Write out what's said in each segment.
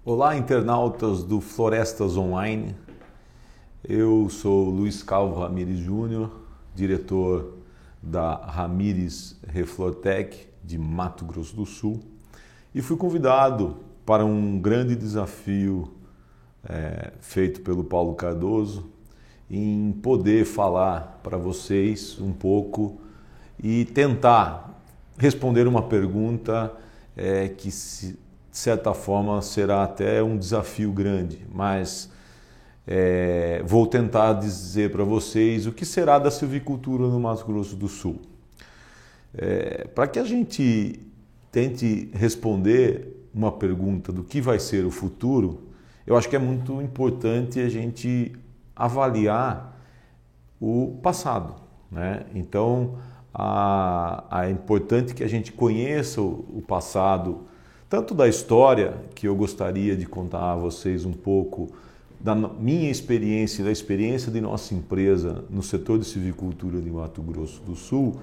Olá, internautas do Florestas Online. Eu sou Luiz Calvo Ramires Júnior, diretor da Ramires Reflortec de Mato Grosso do Sul, e fui convidado para um grande desafio feito pelo Paulo Cardoso em poder falar para vocês um pouco e tentar responder uma pergunta que, de certa forma, será até um desafio grande, mas vou tentar dizer para vocês o que será da silvicultura no Mato Grosso do Sul. Para que a gente tente responder uma pergunta do que vai ser o futuro, eu acho que é muito importante a gente avaliar o passado, né? Então, é importante que a gente conheça o passado, tanto da história, que eu gostaria de contar a vocês um pouco da minha experiência e da experiência de nossa empresa no setor de silvicultura de Mato Grosso do Sul,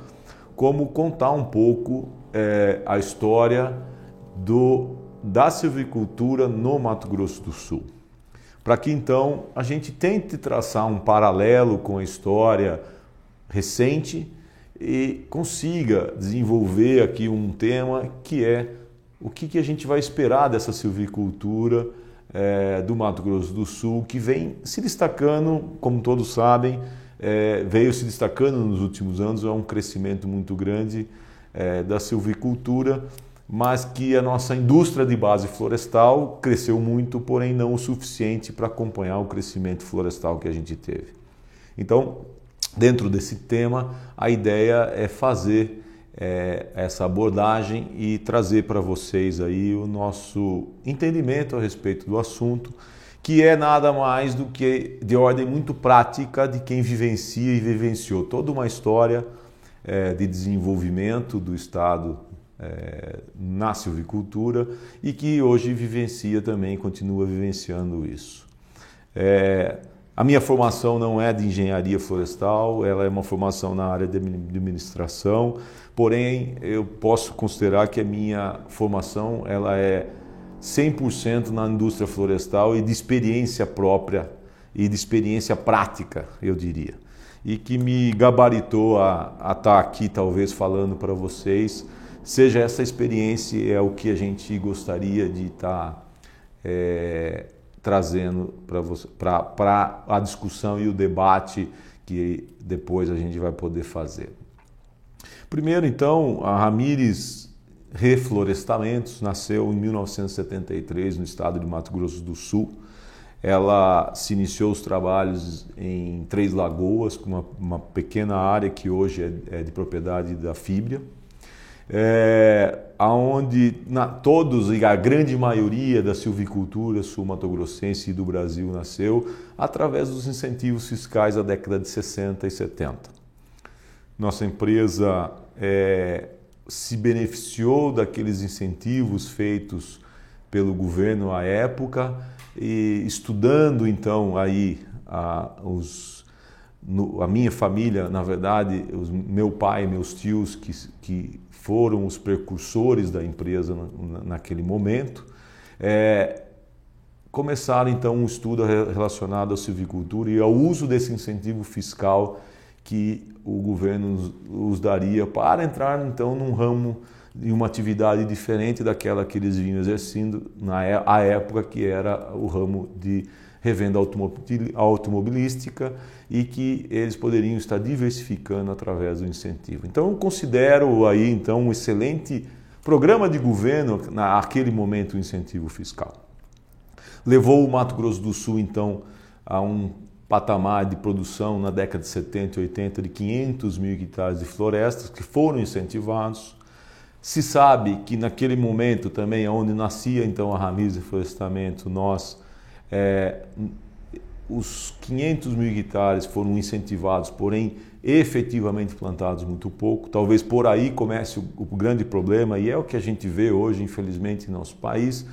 como contar um pouco a história da silvicultura no Mato Grosso do Sul. Para que então a gente tente traçar um paralelo com a história recente e consiga desenvolver aqui um tema que é o que a gente vai esperar dessa silvicultura do Mato Grosso do Sul, que vem se destacando, como todos sabem, veio se destacando nos últimos anos, é um crescimento muito grande da silvicultura, mas que a nossa indústria de base florestal cresceu muito, porém não o suficiente para acompanhar o crescimento florestal que a gente teve. Então, dentro desse tema, a ideia é fazer essa abordagem e trazer para vocês aí o nosso entendimento a respeito do assunto, que é nada mais do que de ordem muito prática de quem vivencia e vivenciou toda uma história de desenvolvimento do Estado na silvicultura e que hoje vivencia também, continua vivenciando isso. A minha formação não é de engenharia florestal, ela é uma formação na área de administração, porém eu posso considerar que a minha formação ela é 100% na indústria florestal e de experiência própria e de experiência prática, eu diria. E que me gabaritou a estar aqui talvez falando para vocês, seja essa experiência é o que a gente gostaria de estar trazendo para a discussão e o debate que depois a gente vai poder fazer. Primeiro, então, a Ramires Reflorestamentos nasceu em 1973 no estado de Mato Grosso do Sul. Ela se iniciou os trabalhos em Três Lagoas, com uma pequena área que hoje é de propriedade da Fibria, onde todos e a grande maioria da silvicultura sul-mato-grossense e do Brasil nasceu através dos incentivos fiscais da década de 60 e 70. Nossa empresa se beneficiou daqueles incentivos feitos pelo governo à época e estudando então aí a minha família, na verdade, meu pai e meus tios que foram os precursores da empresa naquele momento, começaram então um estudo relacionado à silvicultura e ao uso desse incentivo fiscal que o governo os daria para entrar então num ramo de uma atividade diferente daquela que eles vinham exercendo à época, que era o ramo de revenda automobilística e que eles poderiam estar diversificando através do incentivo. Então eu considero aí então um excelente programa de governo naquele momento o incentivo fiscal. Levou o Mato Grosso do Sul então a um patamar de produção na década de 70 e 80 de 500 mil hectares de florestas que foram incentivados. Se sabe que naquele momento também, onde nascia então a Ramires Reflorestamento, os 500 mil hectares foram incentivados, porém efetivamente plantados muito pouco. Talvez por aí comece o grande problema, e é o que a gente vê hoje, infelizmente, em nosso país,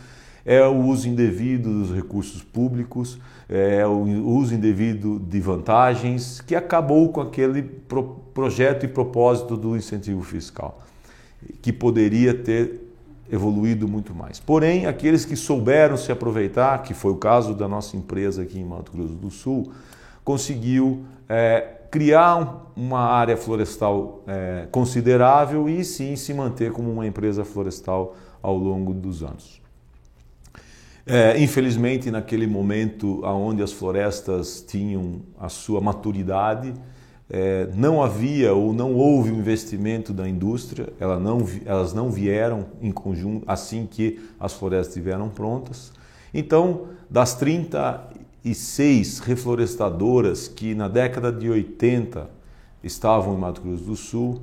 é o uso indevido dos recursos públicos, é o uso indevido de vantagens, que acabou com aquele projeto e propósito do incentivo fiscal, que poderia ter evoluído muito mais. Porém, aqueles que souberam se aproveitar, que foi o caso da nossa empresa aqui em Mato Grosso do Sul, conseguiu criar uma área florestal considerável e sim se manter como uma empresa florestal ao longo dos anos. Infelizmente, naquele momento onde as florestas tinham a sua maturidade, não havia ou não houve um investimento da indústria, elas não vieram em conjunto assim que as florestas estiveram prontas. Então, das 36 reflorestadoras que na década de 80 estavam em Mato Grosso do Sul,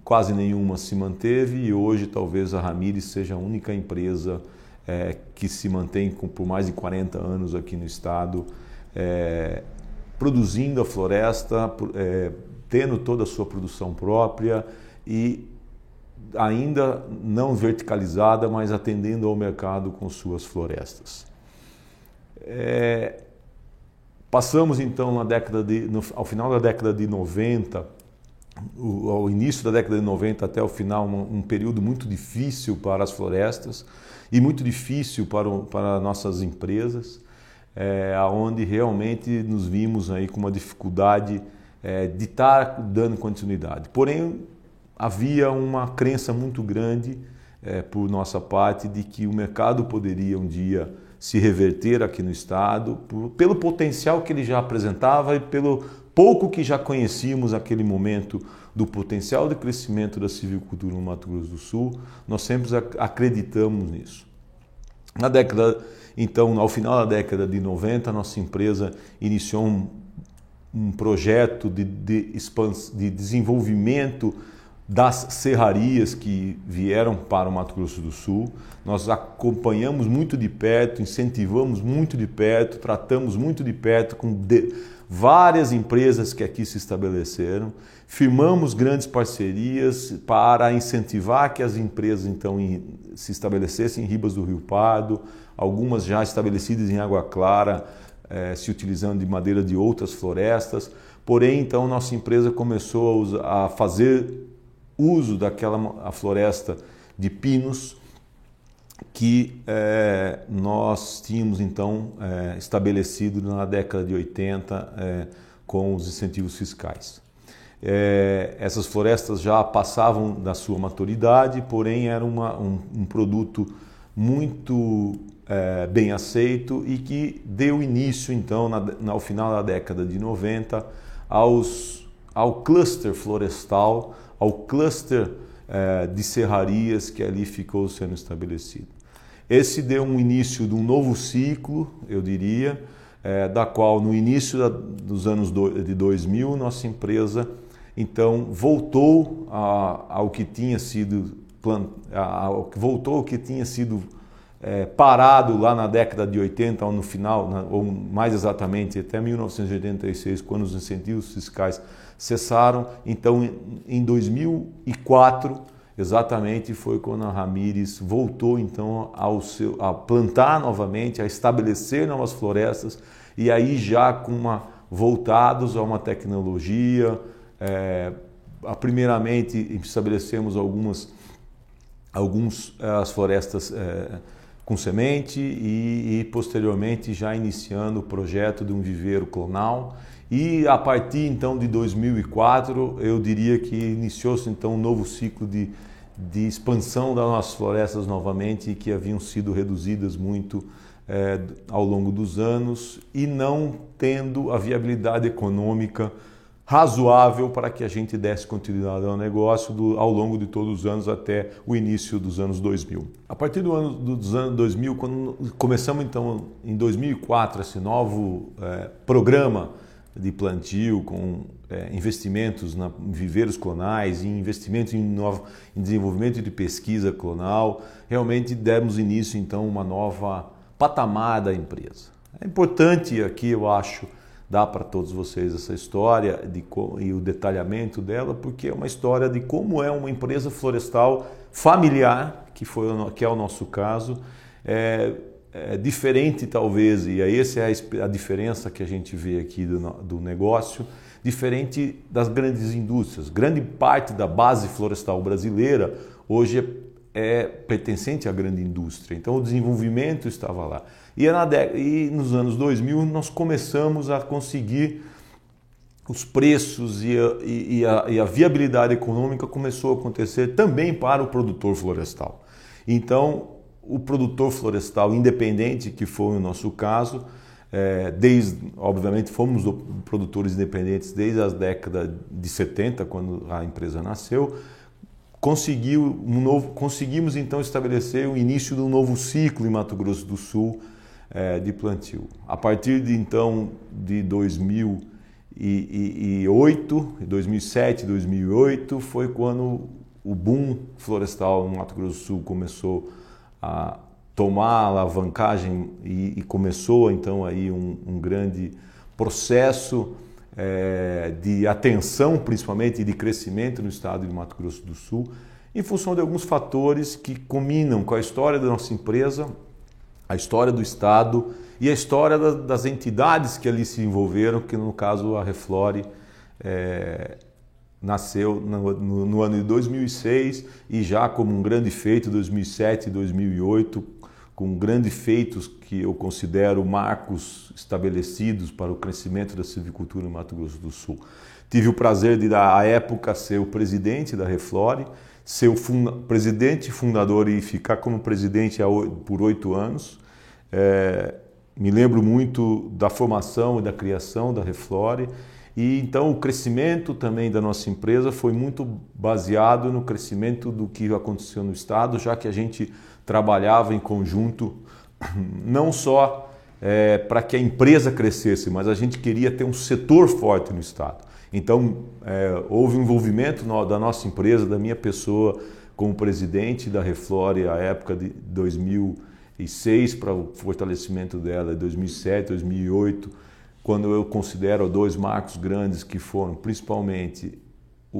quase nenhuma se manteve e hoje talvez a Ramires seja a única empresa que se mantém por mais de 40 anos aqui no estado, produzindo a floresta, tendo toda a sua produção própria e ainda não verticalizada, mas atendendo ao mercado com suas florestas. Passamos então ao final da década de 90, ao início da década de 90 até o final, um período muito difícil para as florestas e muito difícil para nossas empresas, onde realmente nos vimos aí com uma dificuldade de estar dando continuidade. Porém, havia uma crença muito grande por nossa parte de que o mercado poderia um dia se reverter aqui no estado, pelo potencial que ele já apresentava e pelo pouco que já conhecíamos naquele momento do potencial de crescimento da silvicultura no Mato Grosso do Sul. Nós sempre acreditamos nisso. Então, ao final da década de 90, a nossa empresa iniciou um projeto de desenvolvimento das serrarias que vieram para o Mato Grosso do Sul. Nós acompanhamos muito de perto, incentivamos muito de perto, tratamos muito de perto com várias empresas que aqui se estabeleceram, firmamos grandes parcerias para incentivar que as empresas então se estabelecessem em Ribas do Rio Pardo, algumas já estabelecidas em Água Clara, se utilizando de madeira de outras florestas. Porém, então, nossa empresa começou a fazer uso daquela floresta de pinos que nós tínhamos então estabelecido na década de 80 com os incentivos fiscais. Essas florestas já passavam da sua maturidade, porém era um produto muito bem aceito e que deu início então ao final da década de 90 ao cluster florestal, ao cluster de serrarias que ali ficou sendo estabelecido. Esse deu um início de um novo ciclo, eu diria, da qual no início dos anos de 2000, nossa empresa então voltou ao que tinha sido parado lá na década de 80, ou no final, ou mais exatamente até 1986, quando os incentivos fiscais cessaram. Então, em 2004, exatamente, foi quando a Ramires voltou então a plantar novamente, a estabelecer novas florestas, e aí já voltados a uma tecnologia. Primeiramente, estabelecemos as florestas com semente e posteriormente já iniciando o projeto de um viveiro clonal. E a partir então de 2004, eu diria que iniciou-se então um novo ciclo de expansão das nossas florestas novamente, que haviam sido reduzidas muito ao longo dos anos e não tendo a viabilidade econômica razoável para que a gente desse continuidade ao negócio ao longo de todos os anos até o início dos anos 2000. A partir dos anos 2000, quando começamos então em 2004 esse novo programa de plantio com investimentos em viveiros clonais, em investimentos em desenvolvimento de pesquisa clonal, realmente demos início então a uma nova patamar da empresa. É importante aqui, eu acho, dar para todos vocês essa história e o detalhamento dela, porque é uma história de como é uma empresa florestal familiar, que é o nosso caso, diferente talvez, e essa é a diferença que a gente vê aqui do negócio, diferente das grandes indústrias. Grande parte da base florestal brasileira hoje é pertencente à grande indústria, então o desenvolvimento estava lá. E nos anos 2000 nós começamos a conseguir os preços e a viabilidade econômica começou a acontecer também para o produtor florestal. Então, o produtor florestal independente, que foi o nosso caso, obviamente fomos produtores independentes desde as décadas de 70, quando a empresa nasceu, conseguimos então estabelecer o início de um novo ciclo em Mato Grosso do Sul de plantio. A partir de então de 2007, 2008 foi quando o boom florestal no Mato Grosso do Sul começou a tomar a alavancagem e começou então aí um grande processo de atenção, principalmente, e de crescimento no estado de Mato Grosso do Sul, em função de alguns fatores que combinam com a história da nossa empresa, a história do estado e a história das entidades que ali se envolveram, que no caso a Reflore nasceu no ano de 2006 e já como um grande feito 2007 e 2008, com grandes feitos que eu considero marcos estabelecidos para o crescimento da silvicultura no Mato Grosso do Sul. Tive o prazer de, à época, ser o presidente da Reflore, ser o presidente fundador e ficar como presidente por 8 anos. Me lembro muito da formação e da criação da Reflore. E então o crescimento também da nossa empresa foi muito baseado no crescimento do que aconteceu no estado, já que a gente trabalhava em conjunto, não só para que a empresa crescesse, mas a gente queria ter um setor forte no estado. Então houve um envolvimento da nossa empresa, da minha pessoa como presidente da Reflore à época de 2006 para o fortalecimento dela, 2007, 2008, quando eu considero 2 marcos grandes que foram principalmente a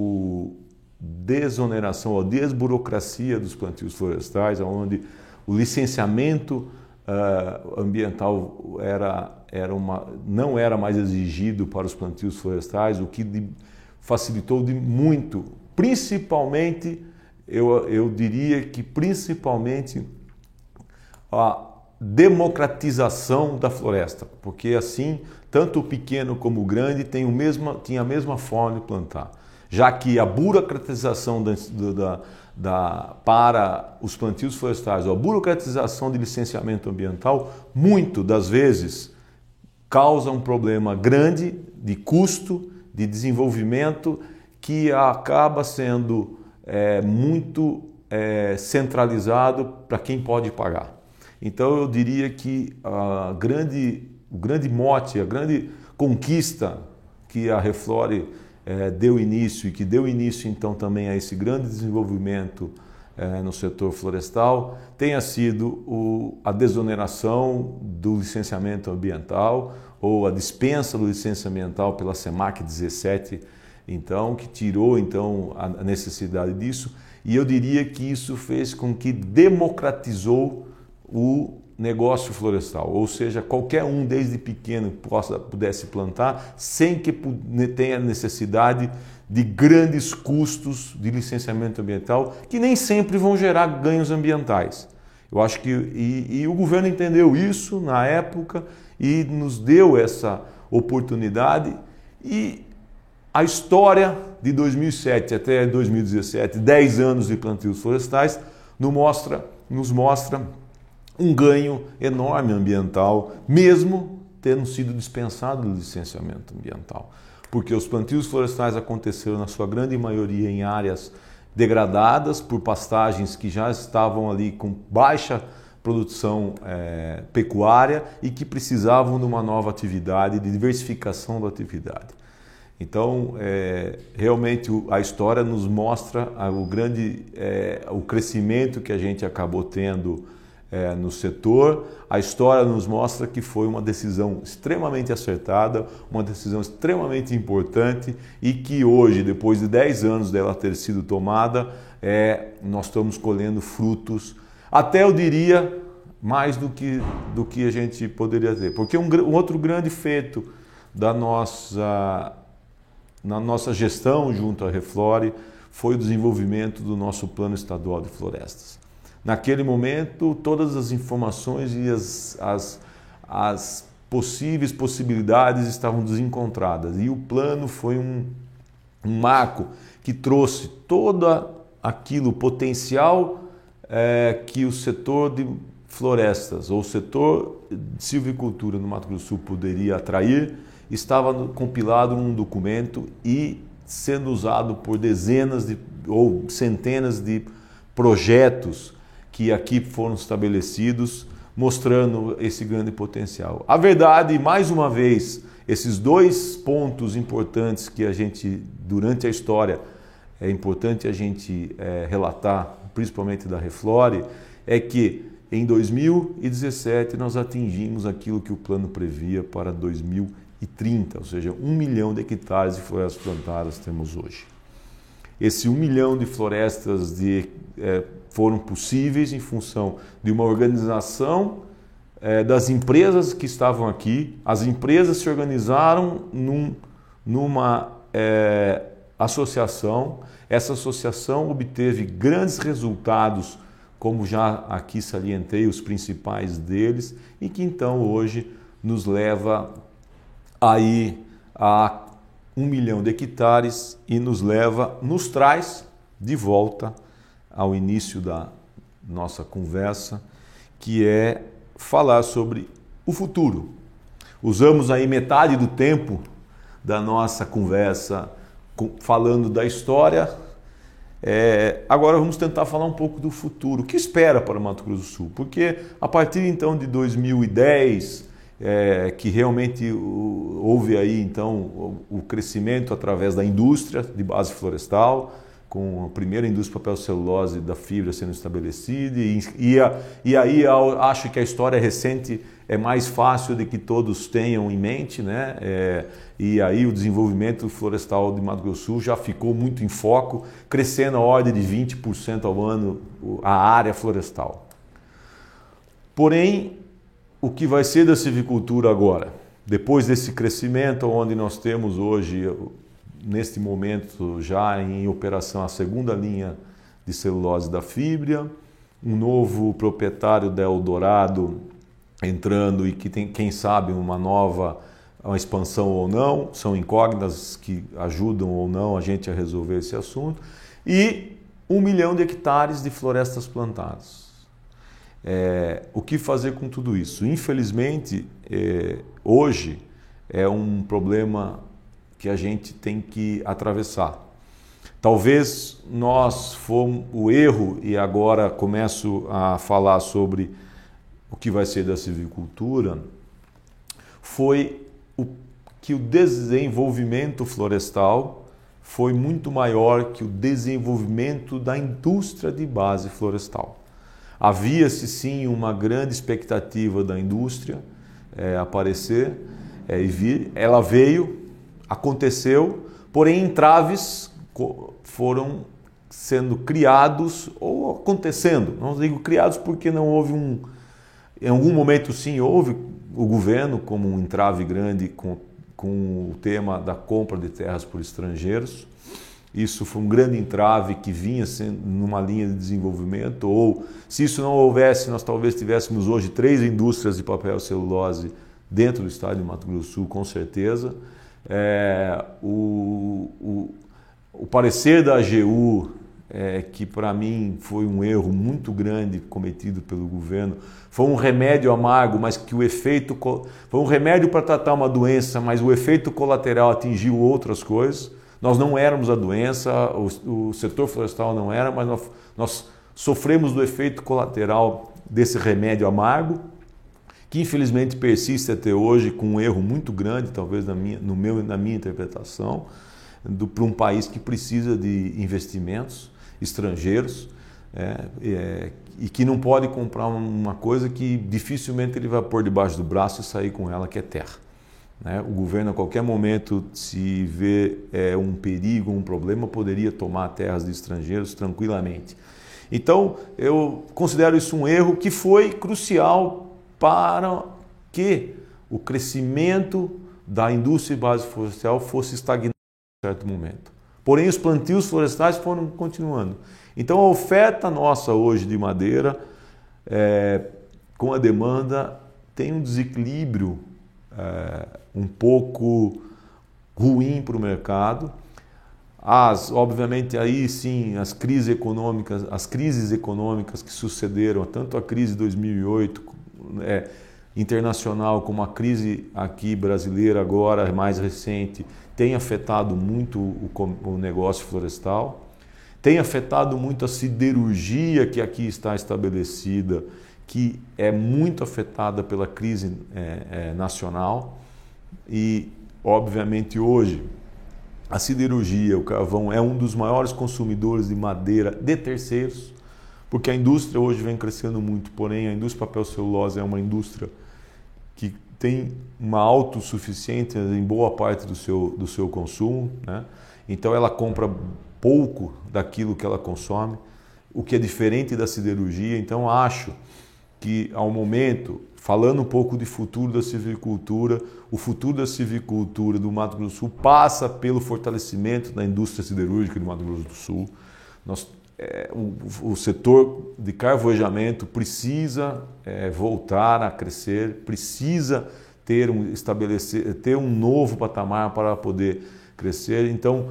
desoneração, a desburocracia dos plantios florestais, onde o licenciamento ambiental não era mais exigido para os plantios florestais, o que facilitou muito, principalmente, eu diria que principalmente a democratização da floresta, porque assim tanto o pequeno como o grande tinha a mesma forma de plantar, já que a burocratização para os plantios florestais, ou a burocratização de licenciamento ambiental, muito das vezes causa um problema grande de custo, de desenvolvimento, que acaba sendo muito centralizado para quem pode pagar. Então eu diria que o grande mote, a grande conquista que a Reflore deu início e que deu início então também a esse grande desenvolvimento no setor florestal tenha sido a desoneração do licenciamento ambiental ou a dispensa do licenciamento ambiental pela SEMAC 17, então, que tirou então a necessidade disso, e eu diria que isso fez com que democratizou o negócio florestal, ou seja, qualquer um desde pequeno pudesse plantar sem que tenha necessidade de grandes custos de licenciamento ambiental, que nem sempre vão gerar ganhos ambientais. Eu acho que e o governo entendeu isso na época e nos deu essa oportunidade, e a história de 2007 até 2017, 10 anos de plantios florestais, nos mostra um ganho enorme ambiental, mesmo tendo sido dispensado do licenciamento ambiental. Porque os plantios florestais aconteceram, na sua grande maioria, em áreas degradadas por pastagens que já estavam ali com baixa produção pecuária e que precisavam de uma nova atividade, de diversificação da atividade. Então, realmente a história nos mostra o crescimento que a gente acabou tendo no setor. A história nos mostra que foi uma decisão extremamente acertada, uma decisão extremamente importante e que hoje, depois de 10 anos dela ter sido tomada, nós estamos colhendo frutos, até eu diria, mais do que a gente poderia ter. Porque um outro grande feito na nossa gestão junto à Reflore foi o desenvolvimento do nosso Plano Estadual de Florestas. naquele momento, todas as informações e as possíveis possibilidades estavam desencontradas. E o plano foi um marco que trouxe todo aquilo potencial que o setor de florestas ou o setor de silvicultura no Mato Grosso do Sul poderia atrair, estava compilado num documento e sendo usado por dezenas ou centenas de projetos que aqui foram estabelecidos, mostrando esse grande potencial. A verdade, mais uma vez, esses dois pontos importantes que a gente, durante a história, é importante a gente relatar, principalmente da Reflore, é que em 2017 nós atingimos aquilo que o plano previa para 2030, ou seja, 1 milhão de hectares de florestas plantadas temos hoje. Esse 1 milhão de florestas foram possíveis em função de uma organização das empresas que estavam aqui. As empresas se organizaram numa associação. Essa associação obteve grandes resultados, como já aqui salientei os principais deles, e que então hoje nos leva aí a 1 milhão de hectares e nos traz de volta ao início da nossa conversa, que é falar sobre o futuro. Usamos aí metade do tempo da nossa conversa falando da história. Agora vamos tentar falar um pouco do futuro. O que espera para o Mato Grosso do Sul? Porque a partir então de 2010, que realmente houve aí então o crescimento através da indústria de base florestal, com a primeira indústria de papel celulose da fibra sendo estabelecida, e aí eu acho que a história recente é mais fácil de que todos tenham em mente, né? E aí o desenvolvimento florestal de Mato Grosso do Sul já ficou muito em foco, crescendo a ordem de 20% ao ano a área florestal. Porém, o que vai ser da silvicultura agora? Depois desse crescimento, onde nós temos hoje, neste momento, já em operação a segunda linha de celulose da fibra, um novo proprietário da Eldorado entrando e que tem, quem sabe, uma expansão ou não, são incógnitas que ajudam ou não a gente a resolver esse assunto, e 1 milhão de hectares de florestas plantadas. O que fazer com tudo isso? Infelizmente, hoje é um problema que a gente tem que atravessar. Talvez nós fomos o erro, e agora começo a falar sobre o que vai ser da silvicultura, foi que o desenvolvimento florestal foi muito maior que o desenvolvimento da indústria de base florestal. Havia-se sim uma grande expectativa da indústria aparecer e vir, ela veio, aconteceu, porém entraves foram sendo criados ou acontecendo. Não digo criados porque não houve em algum momento sim houve o governo como um entrave grande com o tema da compra de terras por estrangeiros. Isso foi um grande entrave que vinha sendo numa linha de desenvolvimento, ou se isso não houvesse, nós talvez tivéssemos hoje 3 indústrias de papel e celulose dentro do estado de Mato Grosso do Sul, com certeza. O parecer da AGU, que para mim foi um erro muito grande cometido pelo governo, foi um remédio amargo, mas que o efeito foi um remédio para tratar uma doença, mas o efeito colateral atingiu outras coisas. Nós não éramos a doença, o setor florestal não era, mas nós sofremos do efeito colateral desse remédio amargo, que infelizmente persiste até hoje com um erro muito grande, talvez na minha interpretação, para um país que precisa de investimentos estrangeiros e que não pode comprar uma coisa que dificilmente ele vai pôr debaixo do braço e sair com ela, que é terra. O governo, a qualquer momento, se vê um perigo, um problema, poderia tomar terras de estrangeiros tranquilamente. Então, eu considero isso um erro que foi crucial para que o crescimento da indústria de base florestal fosse estagnado em certo momento. Porém, os plantios florestais foram continuando. Então a oferta nossa hoje de madeira, com a demanda, tem um desequilíbrio um pouco ruim para o mercado. Obviamente, aí sim, as crises econômicas que sucederam, tanto a crise de 2008 internacional como a crise aqui brasileira agora, mais recente, tem afetado muito o negócio florestal, tem afetado muito a siderurgia que aqui está estabelecida, que é muito afetada pela crise nacional. E, obviamente, hoje a siderurgia, o carvão, é um dos maiores consumidores de madeira de terceiros, porque a indústria hoje vem crescendo muito, porém a indústria papel celulose é uma indústria que tem uma autossuficiência em boa parte do seu consumo, né? Então ela compra pouco daquilo que ela consome, o que é diferente da siderurgia. Então acho que ao momento, falando um pouco de futuro da silvicultura, o futuro da silvicultura do Mato Grosso do Sul passa pelo fortalecimento da indústria siderúrgica do Mato Grosso do Sul. O setor de carvojamento precisa voltar a crescer, precisa ter um novo patamar para poder crescer. Então,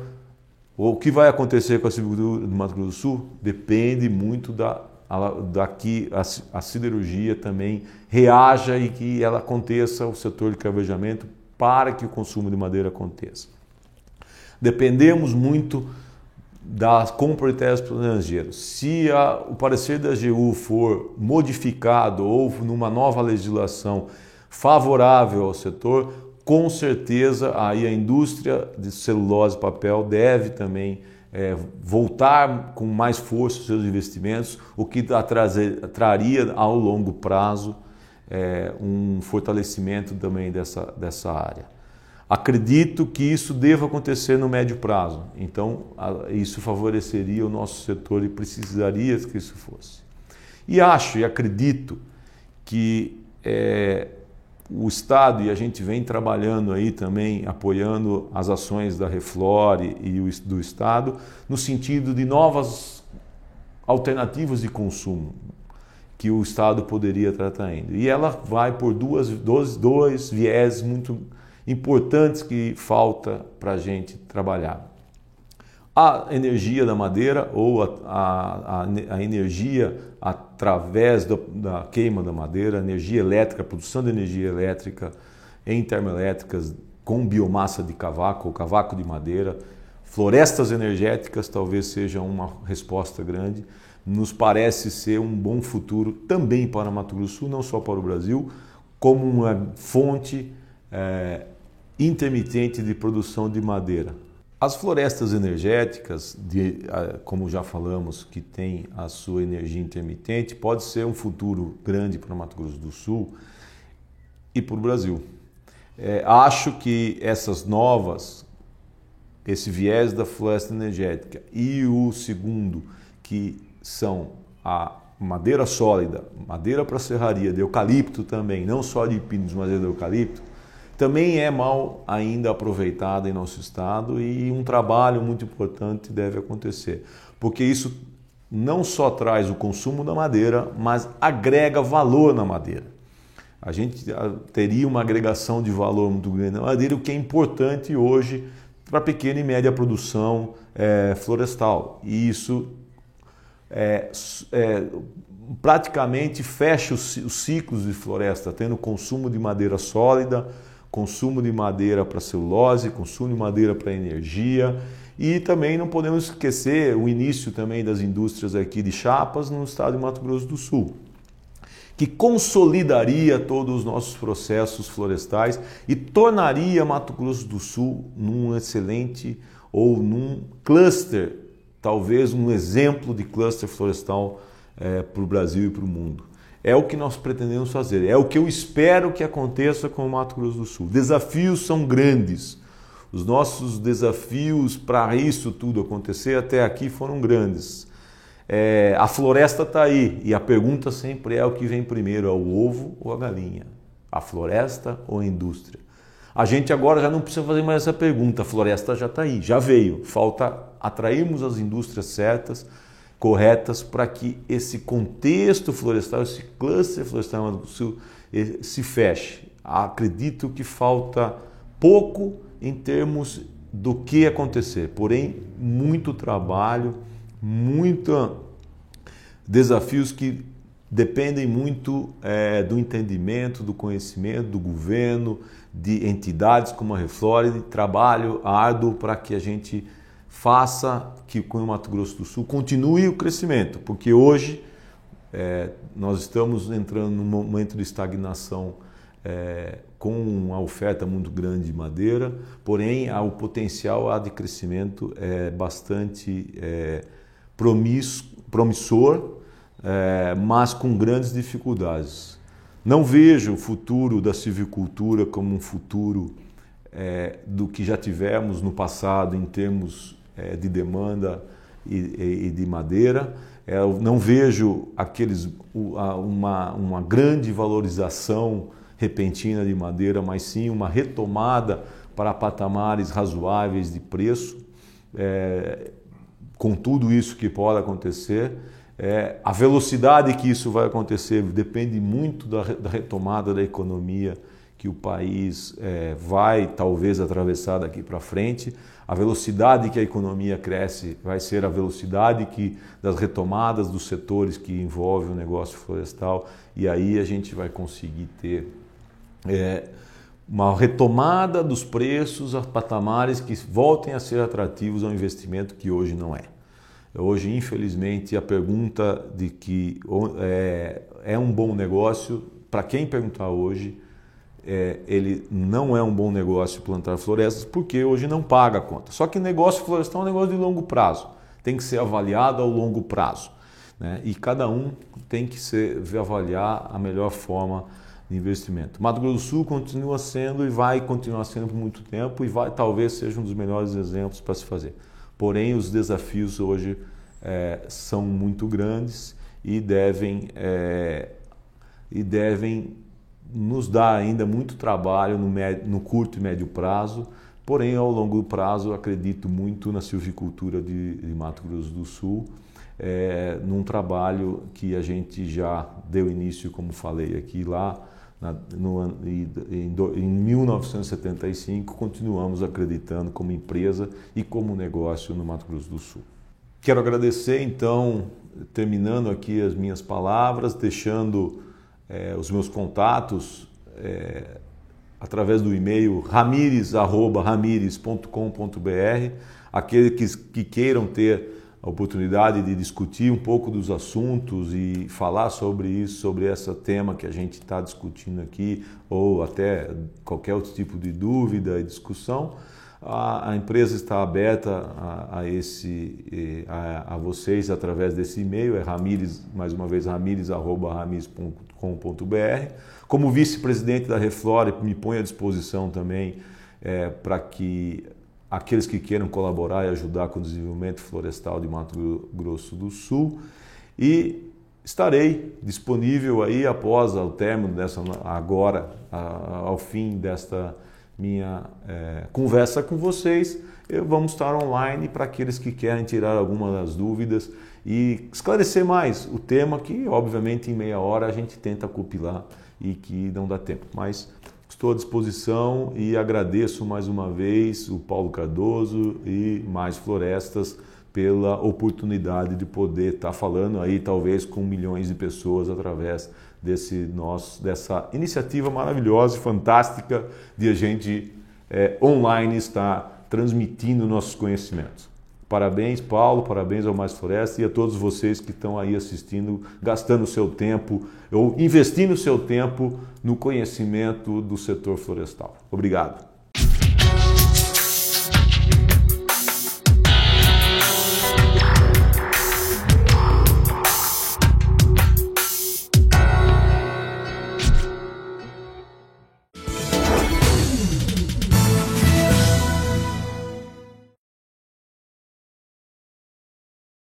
o que vai acontecer com a silvicultura do Mato Grosso do Sul depende muito que a siderurgia também reaja e que ela aconteça, o setor de carvejamento, para que o consumo de madeira aconteça. Dependemos muito da compra de terras pelos estrangeiros. Se o parecer da AGU for modificado ou numa nova legislação favorável ao setor, com certeza aí a indústria de celulose e papel deve também voltar com mais força os seus investimentos, o que traria ao longo prazo um fortalecimento também dessa área. Acredito que isso deva acontecer no médio prazo, então isso favoreceria o nosso setor e precisaria que isso fosse. E acho e acredito que o Estado, e a gente vem trabalhando aí também, apoiando as ações da Reflore e do Estado, no sentido de novas alternativas de consumo que o Estado poderia estar traindo. E ela vai por dois viés muito importantes que falta para a gente trabalhar. A energia da madeira ou a energia através da queima da madeira, energia elétrica, produção de energia elétrica em termoelétricas com biomassa de cavaco ou cavaco de madeira, florestas energéticas talvez seja uma resposta grande. Nos parece ser um bom futuro também para Mato Grosso do Sul, não só para o Brasil, como uma fonte intermitente de produção de madeira. As florestas energéticas, como já falamos, que tem a sua energia intermitente, pode ser um futuro grande para o Mato Grosso do Sul e para o Brasil. Acho que esse viés da floresta energética e o segundo, que são a madeira sólida, madeira para serraria, de eucalipto também, não só de pinos, mas de eucalipto, também é mal ainda aproveitada em nosso estado e um trabalho muito importante deve acontecer, porque isso não só traz o consumo da madeira, mas agrega valor na madeira. A gente teria uma agregação de valor muito grande na madeira, o que é importante hoje para a pequena e média produção florestal. E isso praticamente fecha os ciclos de floresta, tendo consumo de madeira sólida, consumo de madeira para celulose, consumo de madeira para energia, e também não podemos esquecer o início também das indústrias aqui de chapas no estado de Mato Grosso do Sul, que consolidaria todos os nossos processos florestais e tornaria Mato Grosso do Sul num excelente ou num cluster, talvez um exemplo de cluster florestal para o Brasil e para o mundo. É o que nós pretendemos fazer, é o que eu espero que aconteça com o Mato Grosso do Sul. Desafios são grandes, os nossos desafios para isso tudo acontecer até aqui foram grandes. A floresta está aí e a pergunta sempre é o que vem primeiro, é o ovo ou a galinha? A floresta ou a indústria? A gente agora já não precisa fazer mais essa pergunta, a floresta já está aí, já veio, falta atrairmos as indústrias certas, corretas para que esse contexto florestal, esse cluster florestal do Mato Grosso do Sul se feche. Acredito que falta pouco em termos do que acontecer, porém muito trabalho, muitos desafios que dependem muito do entendimento, do conhecimento do governo, de entidades como a Reflore, de trabalho árduo para que a gente faça que com o Mato Grosso do Sul continue o crescimento, porque hoje nós estamos entrando num momento de estagnação com uma oferta muito grande de madeira, porém o potencial de crescimento é bastante promissor, mas com grandes dificuldades. Não vejo o futuro da silvicultura como um futuro do que já tivemos no passado em termos de demanda e de madeira. Eu não vejo uma grande valorização repentina de madeira, mas sim uma retomada para patamares razoáveis de preço. Com tudo isso que pode acontecer, a velocidade que isso vai acontecer depende muito da retomada da economia que o país vai talvez atravessar daqui para frente. A velocidade que a economia cresce vai ser a velocidade das retomadas dos setores que envolvem o negócio florestal, e aí a gente vai conseguir ter uma retomada dos preços a patamares que voltem a ser atrativos ao investimento que hoje não é. Hoje, infelizmente, a pergunta de que é um bom negócio, para quem perguntar hoje, ele não é um bom negócio plantar florestas porque hoje não paga a conta. Só que negócio florestal é um negócio de longo prazo, tem que ser avaliado ao longo prazo, né? E cada um tem que avaliar a melhor forma de investimento. Mato Grosso do Sul continua sendo e vai continuar sendo por muito tempo e talvez seja um dos melhores exemplos para se fazer. Porém, os desafios hoje são muito grandes e devem nos dar ainda muito trabalho no curto e médio prazo. Porém, ao longo prazo, acredito muito na silvicultura de Mato Grosso do Sul, num trabalho que a gente já deu início, como falei aqui lá, em 1975, continuamos acreditando como empresa e como negócio no Mato Grosso do Sul. Quero agradecer, então, terminando aqui as minhas palavras, deixando os meus contatos através do e-mail ramirez@ramirez.com.br. Aqueles que queiram ter a oportunidade de discutir um pouco dos assuntos e falar sobre isso, sobre esse tema que a gente está discutindo aqui, ou até qualquer outro tipo de dúvida e discussão, a empresa está aberta a vocês através desse e-mail, Ramirez, mais uma vez, ramirez@ramirez.com.br. Como vice-presidente da Reflore, me ponho à disposição também para que aqueles que queiram colaborar e ajudar com o desenvolvimento florestal de Mato Grosso do Sul, e estarei disponível aí após o término ao fim desta minha conversa com vocês. Vamos estar online para aqueles que querem tirar algumas das dúvidas e esclarecer mais o tema que, obviamente, em meia hora a gente tenta compilar e que não dá tempo, mas estou à disposição e agradeço mais uma vez o Paulo Cardoso e Mais Florestas pela oportunidade de poder estar falando aí talvez com milhões de pessoas através dessa iniciativa maravilhosa e fantástica de a gente online estar transmitindo nossos conhecimentos. Parabéns, Paulo, parabéns ao Mais Floresta e a todos vocês que estão aí assistindo, gastando o seu tempo ou investindo o seu tempo no conhecimento do setor florestal. Obrigado.